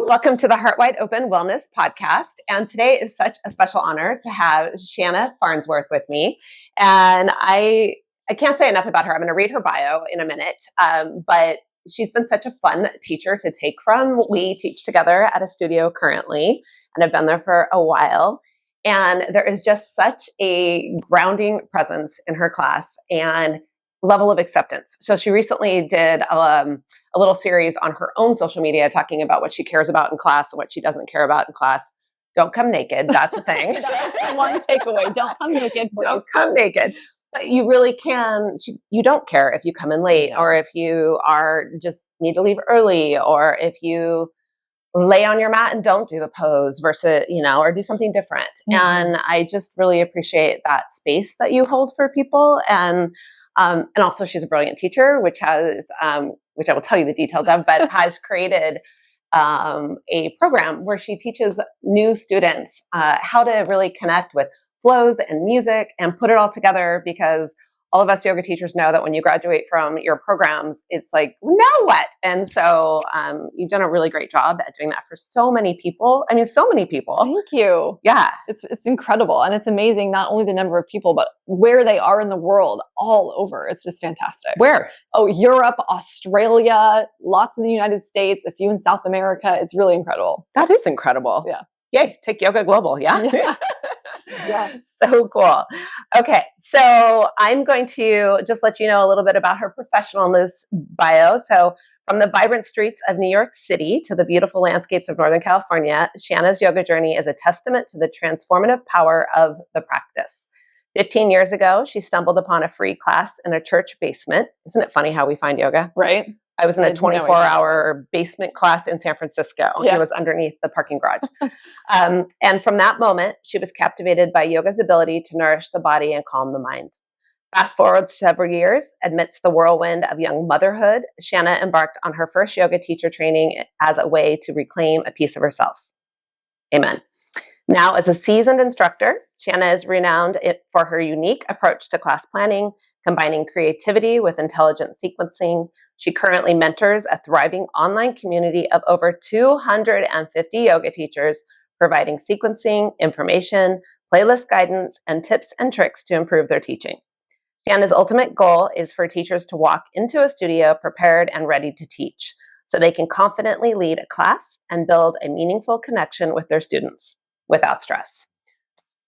Welcome to the Heart Wide Open Wellness Podcast. And today is such a special honor to have Shanna Farnsworth with me. And I can't say enough about her. I'm going to read her bio in a minute. But she's been such a fun teacher to take from. We teach together at a studio currently, and I've been there for a while. And there is just such a grounding presence in her class and level of acceptance. So she recently did a little series on her own social media talking about what she cares about in class and what she doesn't care about in class. Don't come naked. That's a thing. That's one takeaway. Don't come naked, please. Don't come naked. But you really can, you don't care if you come in late or if you are just need to leave early or if you lay on your mat and don't do the pose versus, or do something different. Mm-hmm. And I just really appreciate that space that you hold for people. And also she's a brilliant teacher, which has, which I will tell you the details of, but has created a program where she teaches new students how to really connect with flows and music and put it all together, because all of us yoga teachers know that when you graduate from your programs, it's like, now what? And so you've done a really great job at doing that for so many people. I mean, so many people. Thank you. Yeah. It's incredible. And it's amazing, not only the number of people, but where they are in the world, all over. It's just fantastic. Where? Oh, Europe, Australia, lots in the United States, a few in South America. It's really incredible. That is incredible. Yeah. Yay, take yoga global. Yeah. Yeah. So cool. Okay. So I'm going to just let you know a little bit about her professionalness bio. So from the vibrant streets of New York City to the beautiful landscapes of Northern California, Shanna's yoga journey is a testament to the transformative power of the practice. 15 years ago, she stumbled upon a free class in a church basement. Isn't it funny how we find yoga? Right. I was in a 24-hour basement class in San Francisco. Yeah. It was underneath the parking garage. And from that moment, she was captivated by yoga's ability to nourish the body and calm the mind. Fast forward several years, amidst the whirlwind of young motherhood, Shanna embarked on her first yoga teacher training as a way to reclaim a piece of herself. Amen. Now, as a seasoned instructor, Shanna is renowned for her unique approach to class planning, combining creativity with intelligent sequencing. She currently mentors a thriving online community of over 250 yoga teachers, providing sequencing, information, playlist guidance, and tips and tricks to improve their teaching. Shanna's ultimate goal is for teachers to walk into a studio prepared and ready to teach, so they can confidently lead a class and build a meaningful connection with their students without stress.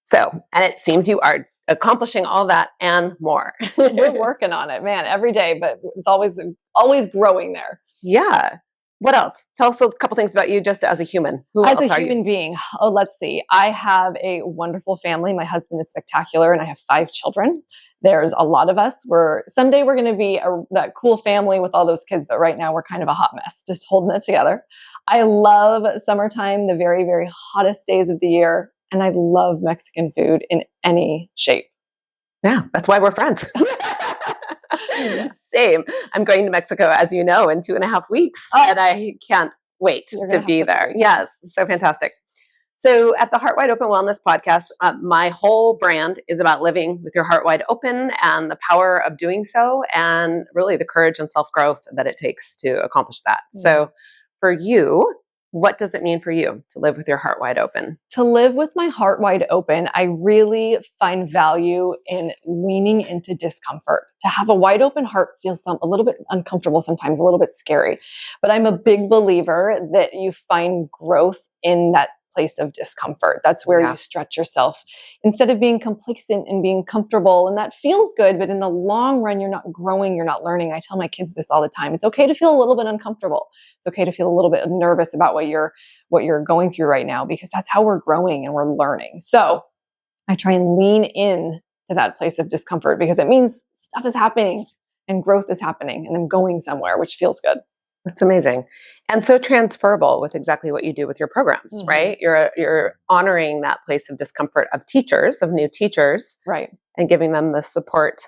So, and it seems you are accomplishing all that and more. We're working on it, man, every day, but it's always growing there. Yeah. What else? Tell us a couple things about you just as a human. As a human being, let's see. I have a wonderful family. My husband is spectacular, and I have 5 children. There's a lot of us. Someday we're going to be that cool family with all those kids, but right now we're kind of a hot mess, just holding it together. I love summertime, the very, very hottest days of the year. And I love Mexican food in any shape. Yeah, that's why we're friends. Same. I'm going to Mexico, as you know, in 2.5 weeks. And I can't wait to be there. Yes, so fantastic. So at the Heart Wide Open Wellness Podcast, my whole brand is about living with your heart wide open and the power of doing so, and really the courage and self-growth that it takes to accomplish that. Mm-hmm. So for you, what does it mean for you to live with your heart wide open? To live with my heart wide open, I really find value in leaning into discomfort. To have a wide open heart feels a little bit uncomfortable sometimes, a little bit scary. But I'm a big believer that you find growth in that place of discomfort. That's where you stretch yourself instead of being complacent and being comfortable. And that feels good, but in the long run, you're not growing, you're not learning. I tell my kids this all the time. It's okay to feel a little bit uncomfortable. It's okay to feel a little bit nervous about what you're going through right now, because that's how we're growing and we're learning. So I try and lean in to that place of discomfort, because it means stuff is happening and growth is happening and I'm going somewhere, which feels good. That's amazing. And so transferable with exactly what you do with your programs, mm-hmm. right? You're honoring that place of discomfort of teachers, of new teachers, right? And giving them the support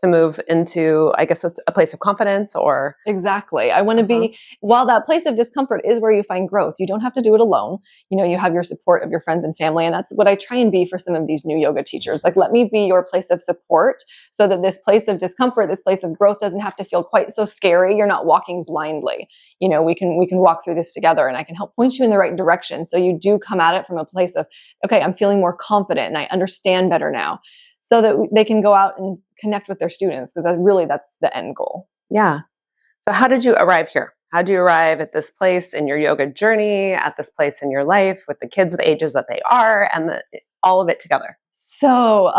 to move into, I guess, a place of confidence or. Exactly. I want to be, while that place of discomfort is where you find growth, you don't have to do it alone. You have your support of your friends and family. And that's what I try and be for some of these new yoga teachers. Like, let me be your place of support so that this place of discomfort, this place of growth doesn't have to feel quite so scary. You're not walking blindly. We can walk through this together, and I can help point you in the right direction. So you do come at it from a place of, okay, I'm feeling more confident and I understand better now, so that they can go out and connect with their students, because that's the end goal. Yeah. So how did you arrive here? How did you arrive at this place in your yoga journey, at this place in your life with the kids the ages that they are, and all of it together? So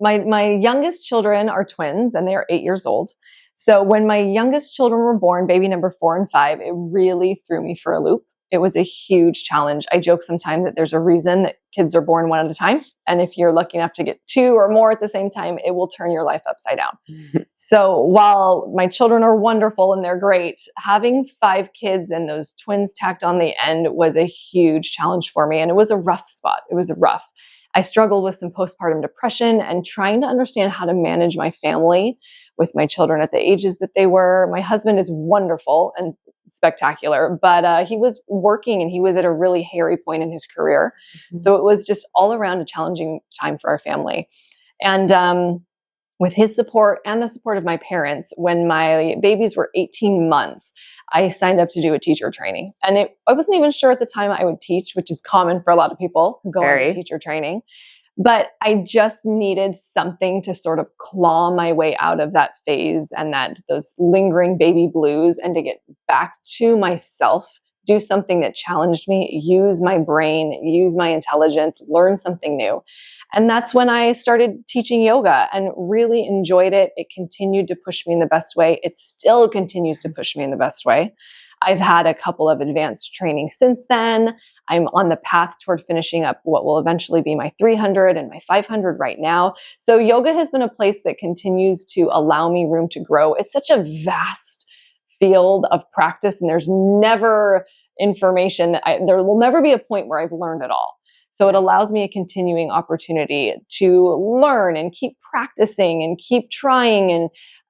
my youngest children are twins, and they are 8 years old. So when my youngest children were born, baby number 4 and 5, it really threw me for a loop. It was a huge challenge. I joke sometimes that there's a reason that kids are born one at a time. And if you're lucky enough to get 2 or more at the same time, it will turn your life upside down. So while my children are wonderful and they're great, having 5 kids and those twins tacked on the end was a huge challenge for me. And it was a rough spot. It was rough. I struggled with some postpartum depression and trying to understand how to manage my family with my children at the ages that they were. My husband is wonderful and spectacular, but he was working and he was at a really hairy point in his career. So it was just all around a challenging time for our family. And with his support and the support of my parents, when my babies were 18 months, I signed up to do a teacher training. And I wasn't even sure at the time I would teach, which is common for a lot of people who go into teacher training. But I just needed something to sort of claw my way out of that phase and those lingering baby blues, and to get back to myself, do something that challenged me, use my brain, use my intelligence, learn something new. And that's when I started teaching yoga and really enjoyed it. It continued to push me in the best way. It still continues to push me in the best way. I've had a couple of advanced trainings since then. I'm on the path toward finishing up what will eventually be my 300 and my 500 right now. So yoga has been a place that continues to allow me room to grow. It's such a vast field of practice, and there's never information. There will never be a point where I've learned it all. So it allows me a continuing opportunity to learn and keep practicing and keep trying. And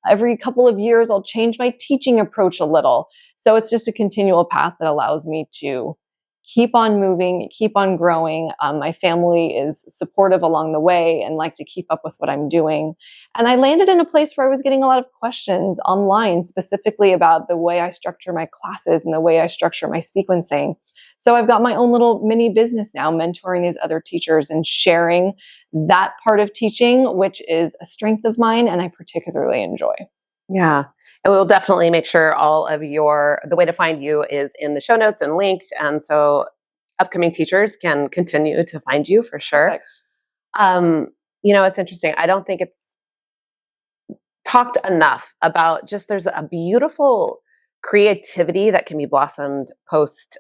every couple of years, I'll change my teaching approach a little. So it's just a continual path that allows me to keep on moving, keep on growing. My family is supportive along the way and like to keep up with what I'm doing. And I landed in a place where I was getting a lot of questions online, specifically about the way I structure my classes and the way I structure my sequencing. So I've got my own little mini business now, mentoring these other teachers and sharing that part of teaching, which is a strength of mine and I particularly enjoy. Yeah. And we'll definitely make sure all of the way to find you is in the show notes and linked. And so upcoming teachers can continue to find you for sure. Perfect. It's interesting. I don't think it's talked enough about just there's a beautiful creativity that can be blossomed post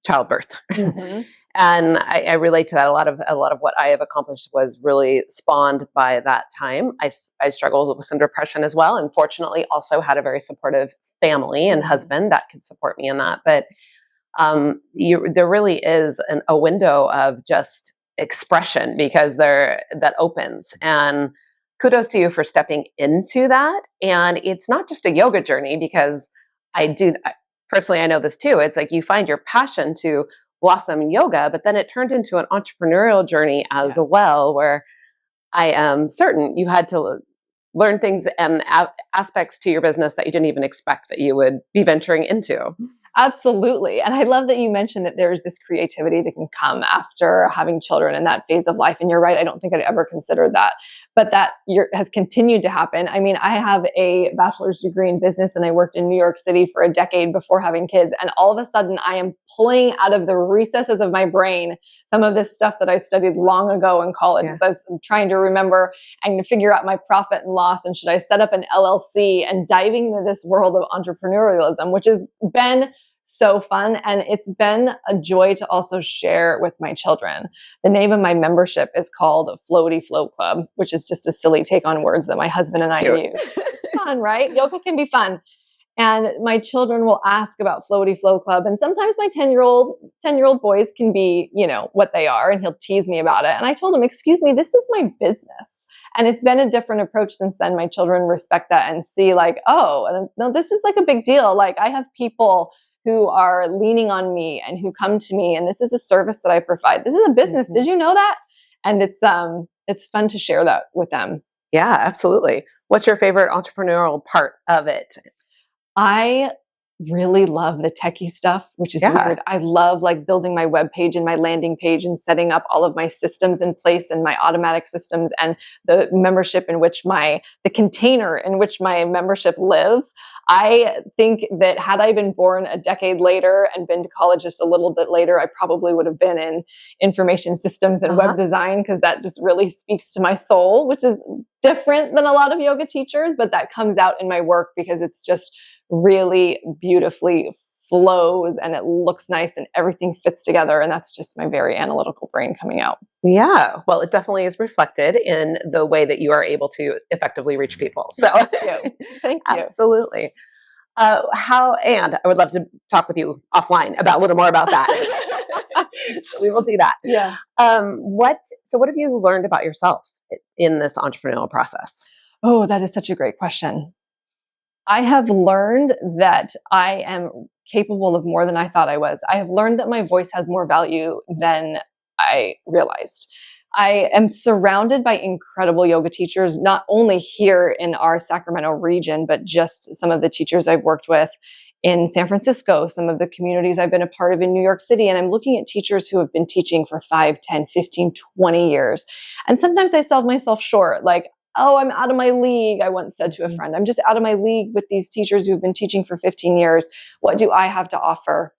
childbirth. Mm-hmm. And I relate to that. A lot of what I have accomplished was really spawned by that time. I struggled with some depression as well, and fortunately also had a very supportive family and husband that could support me in that. But there really is a window of just expression because that opens. And kudos to you for stepping into that. And it's not just a yoga journey, because personally, I know this too. It's like you find your passion to blossom yoga, but then it turned into an entrepreneurial journey as well, where I am certain you had to learn things and aspects to your business that you didn't even expect that you would be venturing into. Absolutely. And I love that you mentioned that there's this creativity that can come after having children in that phase of life. And you're right. I don't think I'd ever considered that, but that has continued to happen. I mean, I have a bachelor's degree in business and I worked in New York City for a decade before having kids. And all of a sudden I am pulling out of the recesses of my brain some of this stuff that I studied long ago in college. Yeah. So I was trying to remember and figure out my profit and loss. And should I set up an LLC, and diving into this world of entrepreneurialism, which has been so fun. And it's been a joy to also share with my children. The name of my membership is called Floaty Flow Club, which is just a silly take on words that my husband and I use. It's fun, right? Yoga can be fun. And my children will ask about Floaty Flow Club. And sometimes my 10-year-old boys can be, what they are, and he'll tease me about it. And I told him, excuse me, this is my business. And it's been a different approach since then. My children respect that and see no, this is like a big deal. Like, I have people who are leaning on me and who come to me, and this is a service that I provide. This is a business. Mm-hmm. Did you know that? And it's fun to share that with them. Yeah, absolutely. What's your favorite entrepreneurial part of it? I really love the techie stuff, which is weird. I love building my web page and my landing page and setting up all of my systems in place and my automatic systems and the membership in which the container in which my membership lives. I think that had I been born a decade later and been to college just a little bit later, I probably would have been in information systems and web design, because that just really speaks to my soul, which is different than a lot of yoga teachers, but that comes out in my work because it's just really beautifully flows and it looks nice and everything fits together. And that's just my very analytical brain coming out. Yeah. Well, it definitely is reflected in the way that you are able to effectively reach people. So Thank you. Absolutely. And I would love to talk with you offline about a little more about that. So we will do that. Yeah. What have you learned about yourself in this entrepreneurial process? Oh, that is such a great question. I have learned that I am capable of more than I thought I was. I have learned that my voice has more value than I realized. I am surrounded by incredible yoga teachers, not only here in our Sacramento region, but just some of the teachers I've worked with in San Francisco, some of the communities I've been a part of in New York City. And I'm looking at teachers who have been teaching for 5, 10, 15, 20 years. And sometimes I sell myself short, oh, I'm out of my league. I once said to a friend, I'm just out of my league with these teachers who've been teaching for 15 years. What do I have to offer?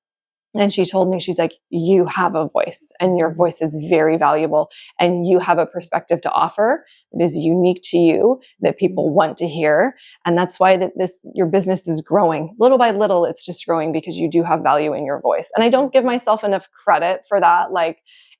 And she told me, she's like, you have a voice and your voice is very valuable and you have a perspective to offer that is unique to you that people want to hear. And that's why your business is growing. Little by little, it's just growing because you do have value in your voice. And I don't give myself enough credit for that.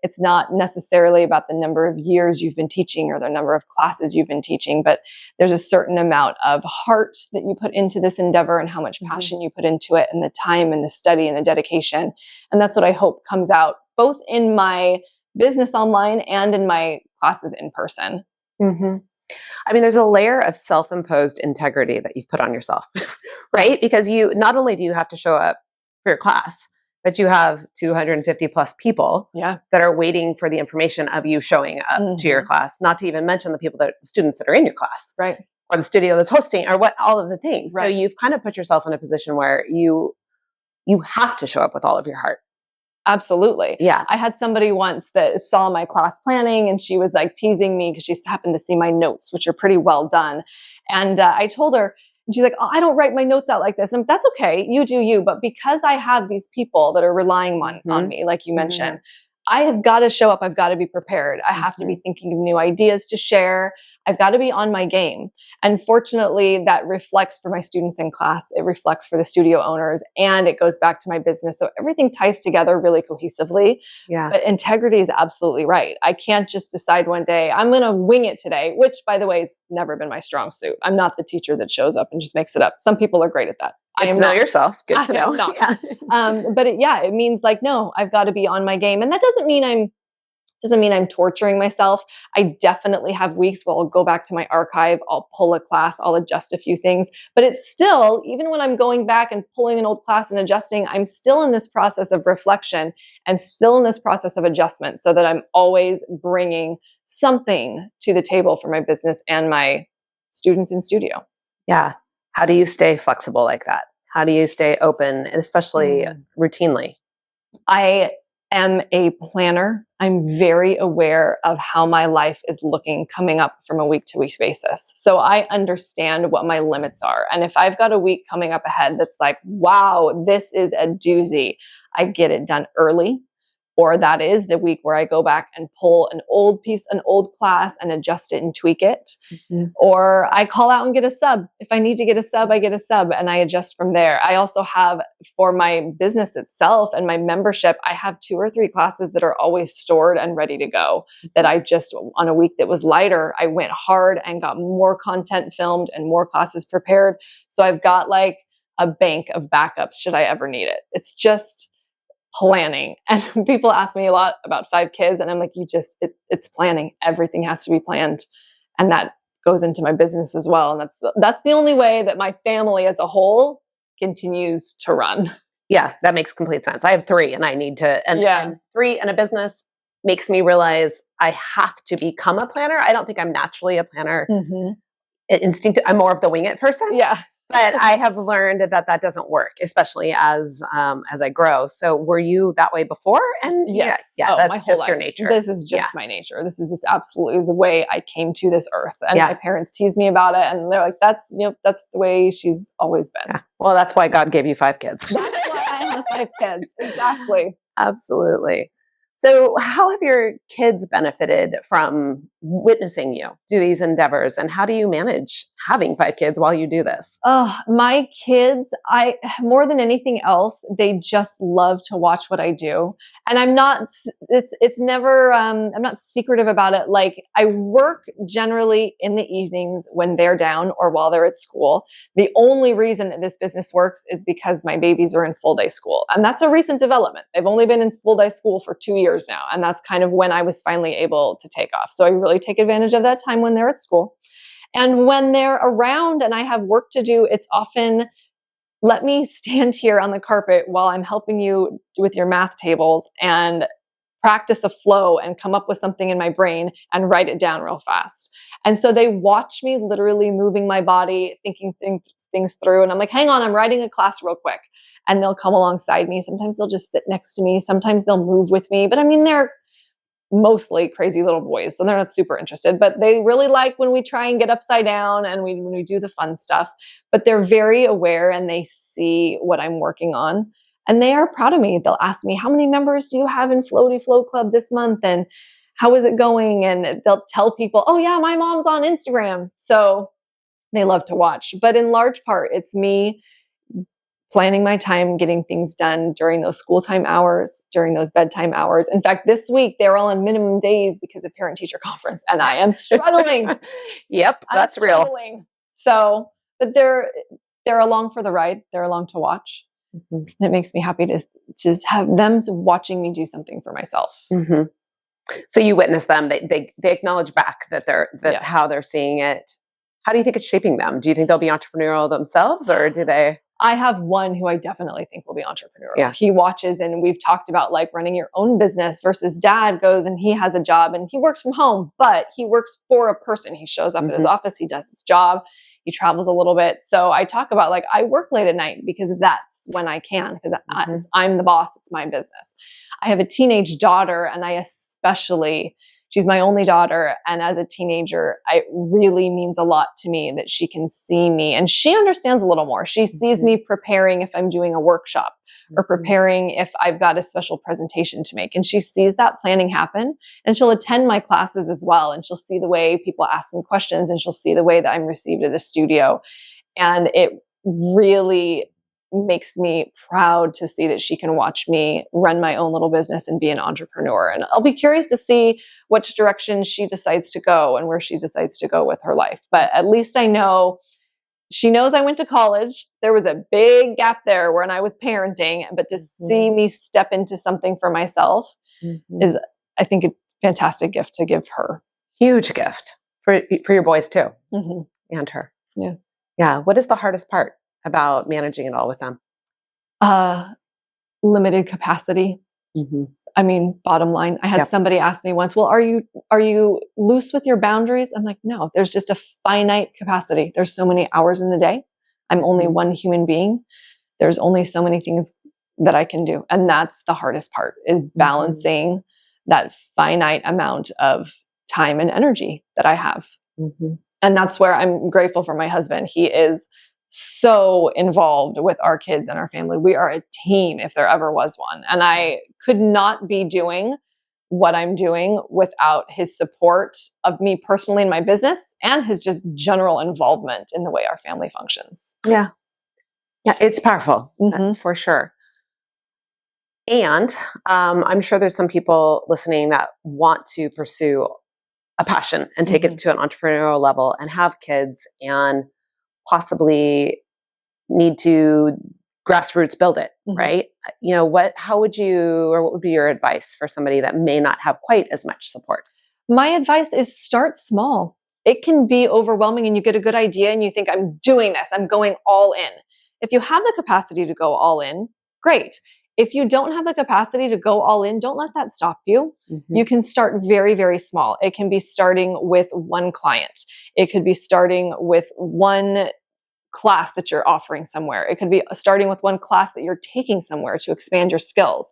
It's not necessarily about the number of years you've been teaching or the number of classes you've been teaching, but there's a certain amount of heart that you put into this endeavor and how much passion you put into it and the time and the study and the dedication. And that's what I hope comes out both in my business online and in my classes in person. Mm-hmm. I mean, there's a layer of self-imposed integrity that you've put on yourself, right? Because not only do you have to show up for your class, but you have 250 plus people that are waiting for the information of you showing up to your class, not to even mention the students that are in your class, right? Or the studio that's hosting, or all of the things. Right. So you've kind of put yourself in a position where you have to show up with all of your heart. Absolutely. Yeah. I had somebody once that saw my class planning and she was teasing me because she happened to see my notes, which are pretty well done. And I told her, and she's like, oh, I don't write my notes out like this. And that's okay. You do you. But because I have these people that are relying on me, like you mentioned, I have got to show up. I've got to be prepared. I have to be thinking of new ideas to share. I've got to be on my game. And fortunately, that reflects for my students in class. It reflects for the studio owners, and it goes back to my business. So everything ties together really cohesively. Yeah. But integrity is absolutely right. I can't just decide one day, I'm going to wing it today, which, by the way, has never been my strong suit. I'm not the teacher that shows up and just makes it up. Some people are great at that. I am not yourself. Good to know. Not. Yeah. But it means no, I've got to be on my game. And that doesn't mean I'm torturing myself. I definitely have weeks where I'll go back to my archive, I'll pull a class, I'll adjust a few things. But it's still, even when I'm going back and pulling an old class and adjusting, I'm still in this process of reflection and still in this process of adjustment so that I'm always bringing something to the table for my business and my students in studio. Yeah. How do you stay flexible like that? How do you stay open, and especially routinely? I am a planner. I'm very aware of how my life is looking coming up from a week to week basis. So I understand what my limits are. And if I've got a week coming up ahead that's wow, this is a doozy, I get it done early. Or that is the week where I go back and pull an old class and adjust it and tweak it. Or I call out and get a sub. If I need to get a sub, I get a sub and I adjust from there. I also have, for my business itself and my membership, I have 2 or 3 classes that are always stored and ready to go. That I just, on a week that was lighter, I went hard and got more content filmed and more classes prepared. So I've got a bank of backups should I ever need it. It's just planning. And people ask me a lot about 5 kids, and I'm like, it's planning. Everything has to be planned. And that goes into my business as well. And that's the only way that my family as a whole continues to run. Yeah, that makes complete sense. I have 3 and I need to, and 3 in a business makes me realize I have to become a planner. I don't think I'm naturally a planner. I'm more of the wing it person. Yeah. But I have learned that doesn't work, especially as I grow. So were you that way before? And yes. that's my whole just life. your nature. This is just my nature. This is just absolutely the way I came to this earth. And my parents tease me about it, and they're like, that's the way she's always been. Yeah. Well, that's why God gave you 5 kids. That's why I have 5 kids. Exactly. Absolutely. So how have your kids benefited from witnessing you do these endeavors? And how do you manage having 5 kids while you do this? Oh, my kids, more than anything else, they just love to watch what I do. And I'm not secretive about it. Like, I work generally in the evenings when they're down or while they're at school. The only reason that this business works is because my babies are in full day school. And that's a recent development. They've only been in full day school for 2 years now. And that's kind of when I was finally able to take off. So I really take advantage of that time when they're at school. And when they're around and I have work to do, it's often, let me stand here on the carpet while I'm helping you with your math tables and practice a flow and come up with something in my brain and write it down real fast. And so they watch me literally moving my body, thinking things through. And I'm like, hang on, I'm writing a class real quick. And they'll come alongside me. Sometimes they'll just sit next to me. Sometimes they'll move with me. But I mean, they're mostly crazy little boys, so they're not super interested, but they really like when we try and get upside down and when we do the fun stuff. But they're very aware and they see what I'm working on, and they are proud of me. They'll ask me, how many members do you have in Floaty Flow Club this month, and how is it going? And they'll tell people, oh yeah, my mom's on Instagram. So they love to watch. But in large part, it's me planning my time, getting things done during those school time hours, during those bedtime hours. In fact, this week, they're all on minimum days because of parent-teacher conference, and I am struggling. Yep, that's real. So, but they're along for the ride. They're along to watch. And it makes me happy to have them watching me do something for myself. So you witness them. They acknowledge back that how they're seeing it. How do you think it's shaping them? Do you think they'll be entrepreneurial themselves, or do they? I have one who I definitely think will be entrepreneurial. Yeah. He watches, and we've talked about like running your own business versus dad goes and he has a job and he works from home, but he works for a person. He shows up at his office, he does his job, he travels a little bit. So I talk about like, I work late at night because that's when I can, because I'm the boss. It's my business. I have a teenage daughter, and she's my only daughter. And as a teenager, it really means a lot to me that she can see me, and she understands a little more. She sees me preparing if I'm doing a workshop or preparing if I've got a special presentation to make. And she sees that planning happen, and she'll attend my classes as well. And she'll see the way people ask me questions, and she'll see the way that I'm received at a studio. And it really makes me proud to see that she can watch me run my own little business and be an entrepreneur. And I'll be curious to see which direction she decides to go and where she decides to go with her life. But at least I know she knows I went to college. There was a big gap there when I was parenting, but to see me step into something for myself is, I think, a fantastic gift to give her. Huge gift for your boys too, and her. Yeah. Yeah. What is the hardest part about managing it all with them? Limited capacity. I mean, bottom line, I had somebody ask me once, well, are you loose with your boundaries? I'm like, no, there's just a finite capacity. There's so many hours in the day. I'm only one human being. There's only so many things that I can do. And that's the hardest part, is balancing that finite amount of time and energy that I have. And that's where I'm grateful for my husband. He is so involved with our kids and our family. We are a team if there ever was one. And I could not be doing what I'm doing without his support of me personally in my business and his just general involvement in the way our family functions. Yeah. Yeah, it's powerful for sure. And I'm sure there's some people listening that want to pursue a passion and take it to an entrepreneurial level and have kids and possibly need to grassroots build it, Mhm. right? How would you, or what would be your advice for somebody that may not have quite as much support? My advice is start small. It can be overwhelming and you get a good idea and you think, I'm doing this, I'm going all in. If you have the capacity to go all in, great. If you don't have the capacity to go all in, don't let that stop you. Mm-hmm. You can start very, very small. It can be starting with one client. It could be starting with one class that you're offering somewhere. It could be starting with one class that you're taking somewhere to expand your skills.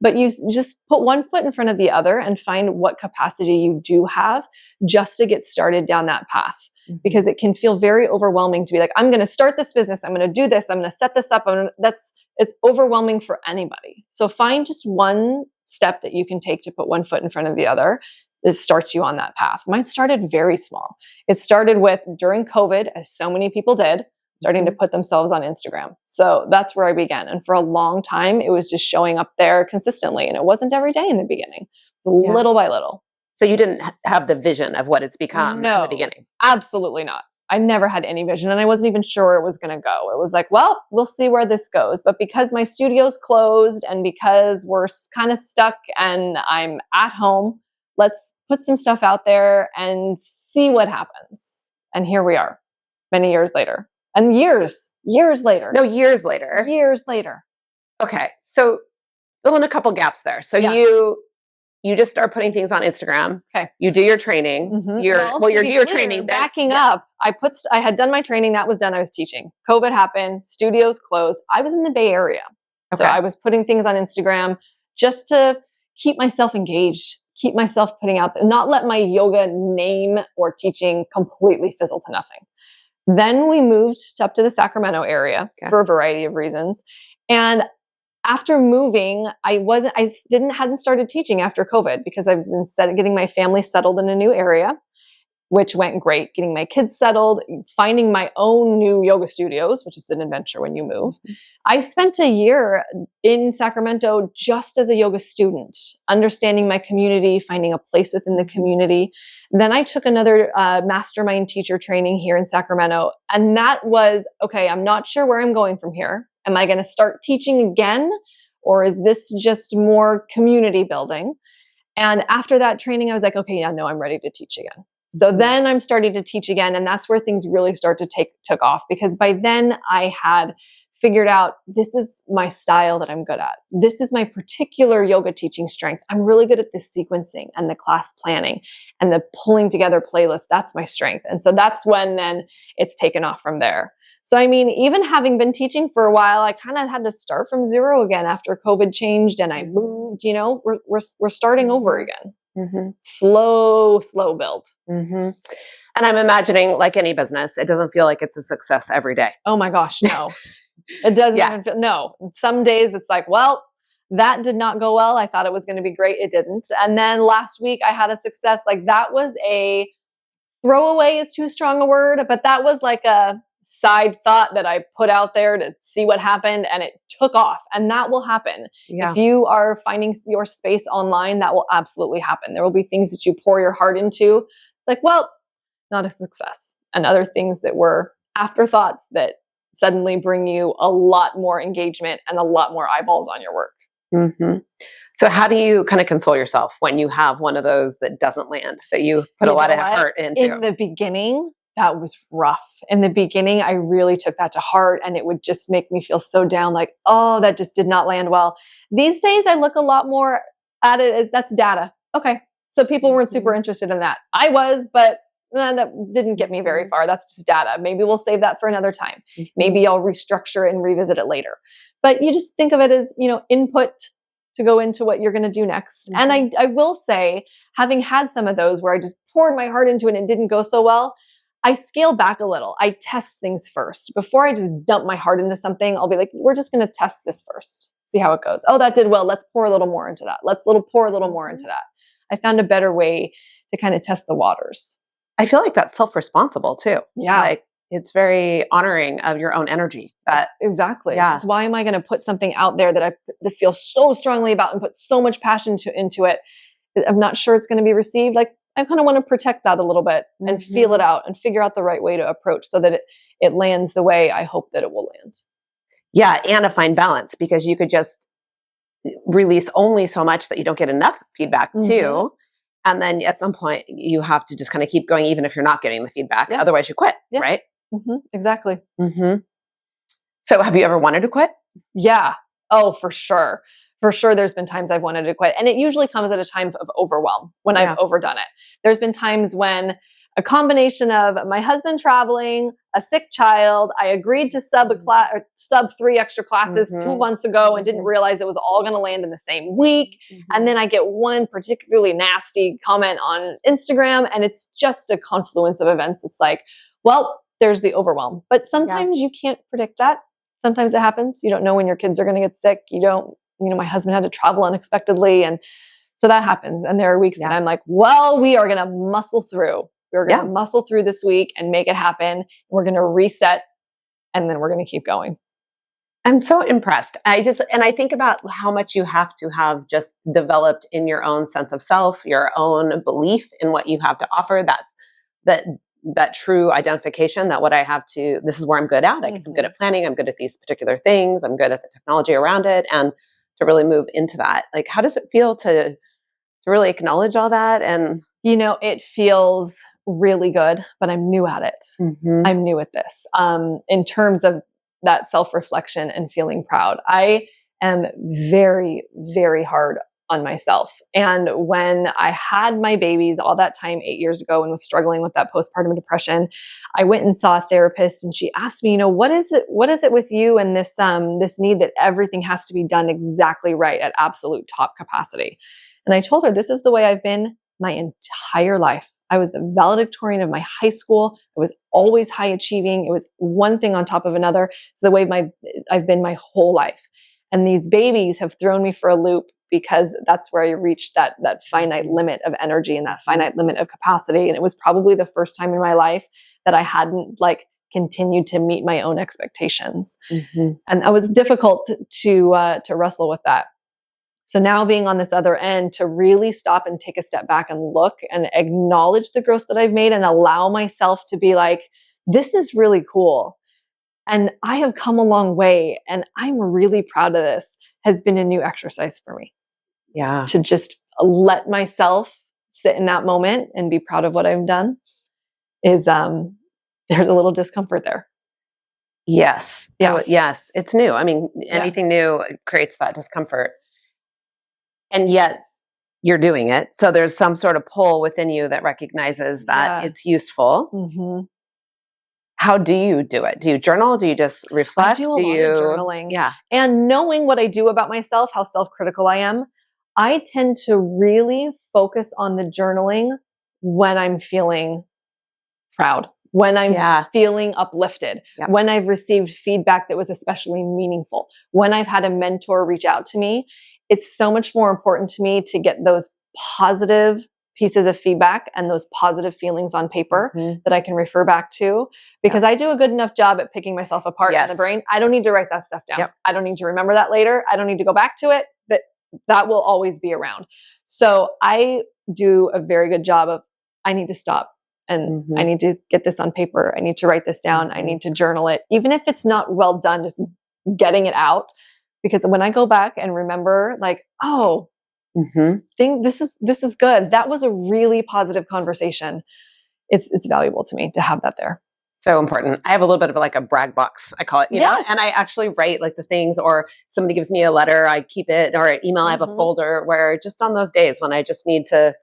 But you just put one foot in front of the other and find what capacity you do have just to get started down that path. Mm-hmm. Because it can feel very overwhelming to be like, I'm going to start this business. I'm going to do this. I'm going to set this up. It's overwhelming for anybody. So find just one step that you can take to put one foot in front of the other. It starts you on that path. Mine started very small. It started with during COVID, as so many people did, starting to put themselves on Instagram. So that's where I began. And for a long time, it was just showing up there consistently. And it wasn't every day in the beginning. It was little by little. So you didn't have the vision of what it's become in the beginning? Absolutely not. I never had any vision and I wasn't even sure it was going to go. It was like, well, we'll see where this goes. But because my studio's closed and because we're kind of stuck and I'm at home, let's put some stuff out there and see what happens. And here we are, many years later. And years later. No, years later. Years later. Okay. So fill in a couple gaps there. So you just start putting things on Instagram. Okay. You do your training. Mm-hmm. You do your training. Backing up. I had done my training. That was done. I was teaching. COVID happened. Studios closed. I was in the Bay Area. Okay. So I was putting things on Instagram just to keep myself engaged, keep myself putting out there, not let my yoga name or teaching completely fizzle to nothing. Then we moved up to the Sacramento area for a variety of reasons. And after moving, hadn't started teaching after COVID because I was instead of getting my family settled in a new area, which went great, getting my kids settled, finding my own new yoga studios, which is an adventure when you move. Mm-hmm. I spent a year in Sacramento just as a yoga student, understanding my community, finding a place within the community. Then I took another mastermind teacher training here in Sacramento. And that was, okay, I'm not sure where I'm going from here. Am I going to start teaching again? Or is this just more community building? And after that training, I was like, okay, no, I'm ready to teach again. So then I'm starting to teach again. And that's where things really start to took off because by then I had figured out this is my style that I'm good at. This is my particular yoga teaching strength. I'm really good at the sequencing and the class planning and the pulling together playlists. That's my strength. And so that's when then it's taken off from there. So, I mean, even having been teaching for a while, I kind of had to start from zero again after COVID changed and I moved, we're starting over again. Mm-hmm. Slow build. Mm-hmm. And I'm imagining, like any business, it doesn't feel like it's a success every day. Oh my gosh, no. It doesn't even feel, no. Some days it's like, well, that did not go well. I thought it was going to be great. It didn't. And then last week I had a success. Like that was a throwaway is too strong a word, but that was like a side thought that I put out there to see what happened and it took off and that will happen. Yeah. If you are finding your space online, that will absolutely happen. There will be things that you pour your heart into. Like, well, not a success. And other things that were afterthoughts that suddenly bring you a lot more engagement and a lot more eyeballs on your work. Mm-hmm. So how do you kind of console yourself when you have one of those that doesn't land, that you put a lot of effort into? In the beginning, that was rough. In the beginning, I really took that to heart and it would just make me feel so down like, oh, that just did not land well. These days, I look a lot more at it as that's data. Okay. So people weren't super interested in that. I was, but that didn't get me very far. That's just data. Maybe we'll save that for another time. Maybe I'll restructure it and revisit it later. But you just think of it as, input to go into what you're going to do next. Mm-hmm. And I will say, having had some of those where I just poured my heart into it and it didn't go so well, I scale back a little. I test things first. Before I just dump my heart into something, I'll be like, we're just going to test this first. See how it goes. Oh, that did well. Let's pour a little more into that. Pour a little more into that. I found a better way to kind of test the waters. I feel like that's self-responsible too. Yeah. Like it's very honoring of your own energy. Exactly. Yeah. Because why am I going to put something out there that I feel so strongly about and put so much passion into it? I'm not sure it's going to be received. Like, I kind of want to protect that a little bit and feel it out and figure out the right way to approach so that it lands the way I hope that it will land. Yeah, and a fine balance, because you could just release only so much that you don't get enough feedback too. And then at some point you have to just kind of keep going, even if you're not getting the feedback. Yeah. Otherwise you quit, Yeah. right? Exactly. So have you ever wanted to quit? Yeah. Oh, for sure. For sure, there's been times I've wanted to quit. And it usually comes at a time of overwhelm when I've overdone it. There's been times when a combination of my husband traveling, a sick child, I agreed to sub 3 extra classes 2 months ago and didn't realize it was all going to land in the same week. And then I get one particularly nasty comment on Instagram, and it's just a confluence of events that's like, well, there's the overwhelm. But sometimes you can't predict that. Sometimes it happens. You don't know when your kids are going to get sick. My husband had to travel unexpectedly. And so that happens. And there are weeks that I'm like, well, we are going to muscle through. We're going to muscle through this week and make it happen. We're going to reset, and then we're going to keep going. I'm so impressed. I think about how much you have to have just developed in your own sense of self, your own belief in what you have to offer, that true identification that this is where I'm good at. I'm good at planning. I'm good at these particular things. I'm good at the technology around it. And to really move into that, like, how does it feel to really acknowledge all that? And, it feels really good, but I'm new at it. I'm new at this. In terms of that self-reflection and feeling proud, I am very, very hard on myself. And when I had my babies all that time 8 years ago and was struggling with that postpartum depression, I went and saw a therapist, and she asked me, what is it with you and this need that everything has to be done exactly right at absolute top capacity? And I told her, this is the way I've been my entire life. I was the valedictorian of my high school. I was always high achieving. It was one thing on top of another. It's the way I've been my whole life. And these babies have thrown me for a loop, because that's where I reached that finite limit of energy and that finite limit of capacity. And it was probably the first time in my life that I hadn't continued to meet my own expectations. And it was difficult to wrestle with that. So now being on this other end, to really stop and take a step back and look and acknowledge the growth that I've made and allow myself to be like, this is really cool. And I have come a long way, and I'm really proud of this, has been a new exercise for me. Yeah. To just let myself sit in that moment and be proud of what I've done there's a little discomfort there. Yes. Yeah. Yes. It's new. I mean, anything new creates that discomfort. And yet you're doing it. So there's some sort of pull within you that recognizes that it's useful. How do you do it? Do you journal? Do you just reflect? I do a lot of journaling. Yeah. And knowing what I do about myself, how self-critical I am, I tend to really focus on the journaling when I'm feeling proud, when I'm feeling uplifted, when I've received feedback that was especially meaningful, when I've had a mentor reach out to me. It's so much more important to me to get those positive pieces of feedback and those positive feelings on paper that I can refer back to, because I do a good enough job at picking myself apart in the brain. I don't need to write that stuff down. I don't need to remember that later. I don't need to go back to it. That will always be around. So I do a very good job of, I need to stop and I need to get this on paper. I need to write this down. I need to journal it. Even if it's not well done, just getting it out. Because when I go back and remember, this is good. That was a really positive conversation. It's valuable to me to have that there. So important. I have a little bit of a brag box, I call it, you know, and I actually write the things, or somebody gives me a letter, I keep it, or an email, I have a folder where just on those days when I just need to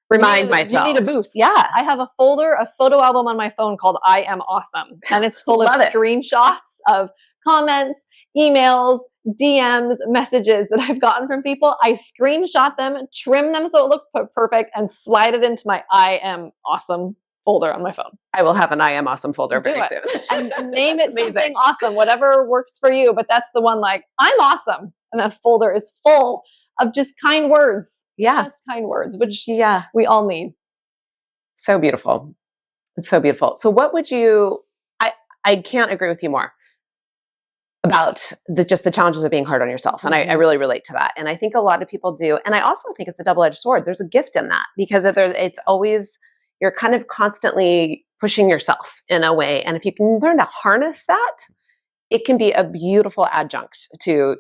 remind myself. You need a boost. Yeah. I have a photo album on my phone called I Am Awesome. And it's full of screenshots of comments, emails, DMs, messages that I've gotten from people. I screenshot them, trim them so it looks perfect, and slide it into my I Am Awesome folder on my phone. I will have an I Am Awesome folder very soon. And name it something awesome, whatever works for you. But that's the one, I'm awesome. And that folder is full of just kind words. Yeah. Just kind words, which we all need. So beautiful. It's so beautiful. So what would you, I can't agree with you more. about just the challenges of being hard on yourself. And I really relate to that. And I think a lot of people do. And I also think it's a double-edged sword. There's a gift in that because it's always, you're kind of constantly pushing yourself in a way. And if you can learn to harness that, it can be a beautiful adjunct to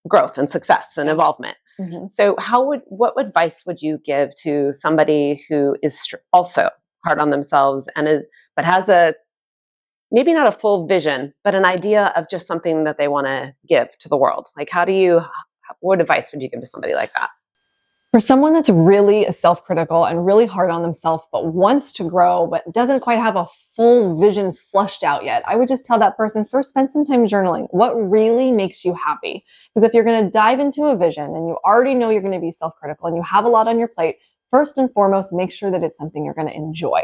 growth and success and involvement. So what advice would you give to somebody who is also hard on themselves but has maybe not a full vision, but an idea of just something that they want to give to the world? Like, what advice would you give to somebody like that? For someone that's really self-critical and really hard on themselves, but wants to grow, but doesn't quite have a full vision flushed out yet, I would just tell that person, first, spend some time journaling. What really makes you happy? Because if you're going to dive into a vision and you already know you're going to be self-critical and you have a lot on your plate, first and foremost, make sure that it's something you're going to enjoy.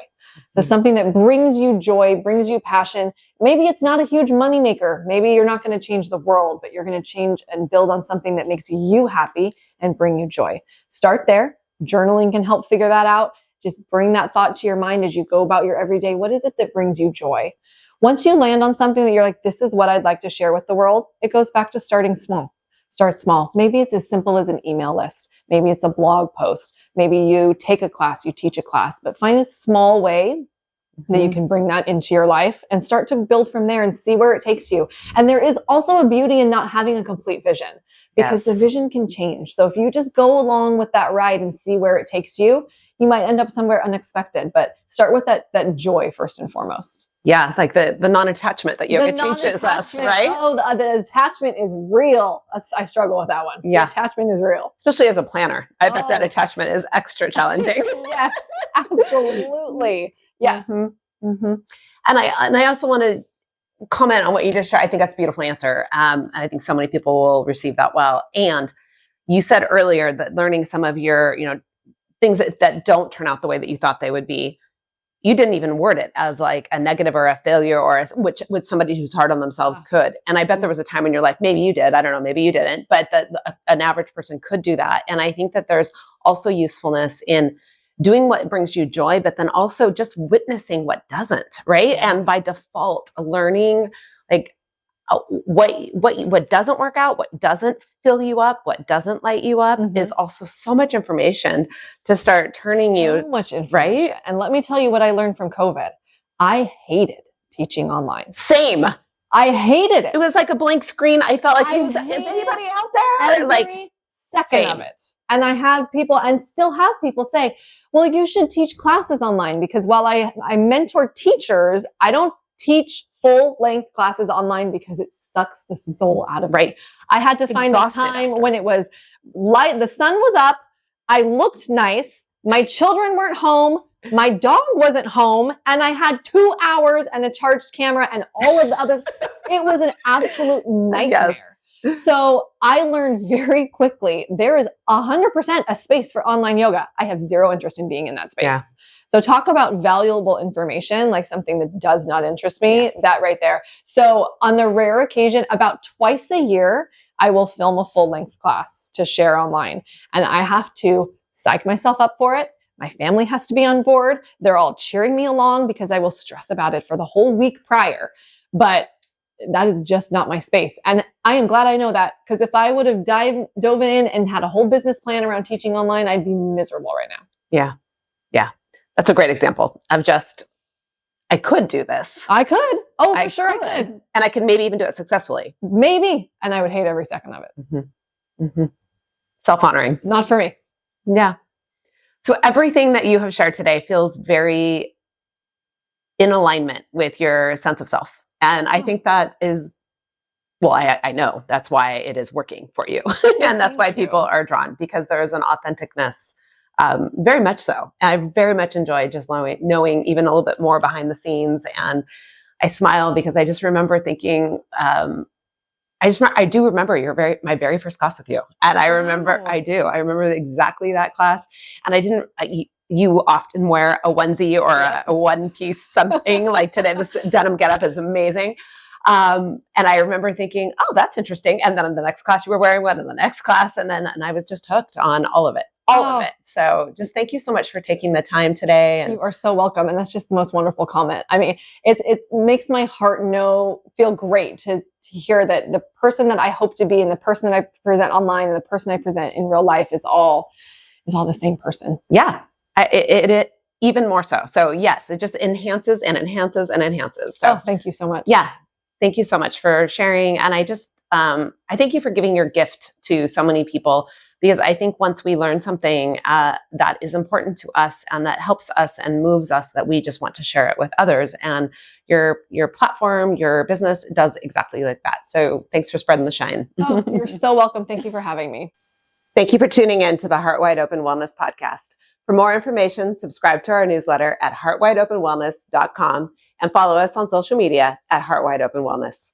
So something that brings you joy, brings you passion. Maybe it's not a huge moneymaker. Maybe you're not going to change the world, but you're going to change and build on something that makes you happy and bring you joy. Start there. Journaling can help figure that out. Just bring that thought to your mind as you go about your everyday. What is it that brings you joy? Once you land on something that you're like, this is what I'd like to share with the world, it goes back to starting small. Start small. Maybe it's as simple as an email list. Maybe it's a blog post. Maybe you take a class, you teach a class, but find a small way that you can bring that into your life and start to build from there and see where it takes you. And there is also a beauty in not having a complete vision because the vision can change. So if you just go along with that ride and see where it takes you, you might end up somewhere unexpected, but start with that joy first and foremost. Yeah, like the non-attachment that yoga teaches us, right? Oh, the attachment is real. I struggle with that one. Yeah. The attachment is real. Especially as a planner. I bet that attachment is extra challenging. Yes, absolutely. Yes. And I also want to comment on what you just shared. I think that's a beautiful answer. And I think so many people will receive that well. And you said earlier that learning some of your, things that don't turn out the way that you thought they would be, you didn't even word it as like a negative or a failure which somebody who's hard on themselves could. And I bet there was a time in your life, maybe you did, I don't know, maybe you didn't, but an average person could do that. And I think that there's also usefulness in doing what brings you joy, but then also just witnessing what doesn't, right? And by default, learning like what doesn't work out, what doesn't fill you up, what doesn't light you up is also so much information to start turning so much information. Right? And let me tell you what I learned from COVID. I hated teaching online. Same. I hated it. It was like a blank screen. I felt like, is anybody out there? Every second of it. And I have people and still have people say, well, you should teach classes online because while I mentor teachers, I don't teach full-length classes online because it sucks the soul out of me. I had to find a time when it was light, the sun was up, I looked nice, my children weren't home, my dog wasn't home, and I had 2 hours and a charged camera and all of the other. It was an absolute nightmare. Yes. So I learned very quickly, there is 100% a space for online yoga. I have zero interest in being in that space. Yeah. So talk about valuable information, like something that does not interest me, that right there. So on the rare occasion, about twice a year, I will film a full-length class to share online. And I have to psych myself up for it. My family has to be on board. They're all cheering me along because I will stress about it for the whole week prior. But that is just not my space. And I am glad I know that because if I would have dove in and had a whole business plan around teaching online, I'd be miserable right now. Yeah. Yeah. That's a great example of I could do this. I could. Oh, for sure I could. And I could maybe even do it successfully. Maybe. And I would hate every second of it. Self-honoring. Not for me. Yeah. So everything that you have shared today feels very in alignment with your sense of self. And I think that is, well, I know that's why it is working for you. And that's why people are drawn because there is an authenticness. Very much so. And I very much enjoy just knowing even a little bit more behind the scenes. And I smile because I just remember thinking, I do remember my very first class with you. And I remember, I remember exactly that class. And you often wear a onesie or a one piece something like today, this denim getup is amazing. And I remember thinking, oh, that's interesting. And then in the next class you were wearing one in the next class. And I was just hooked on all of it. all of it. So just thank you so much for taking the time today. You are so welcome. And that's just the most wonderful comment. I mean, it makes my heart feel great to hear that the person that I hope to be and the person that I present online and the person I present in real life is all the same person. Yeah, it even more so. So yes, it just enhances and enhances and enhances. So thank you so much. Yeah, thank you so much for sharing. And I just, I thank you for giving your gift to so many people, because I think once we learn something that is important to us and that helps us and moves us, that we just want to share it with others. And your platform, your business does exactly like that. So thanks for spreading the shine. Oh, you're so welcome. Thank you for having me. Thank you for tuning in to the Heart Wide Open Wellness Podcast. For more information, subscribe to our newsletter at heartwideopenwellness.com and follow us on social media at Heart Wide Open Wellness.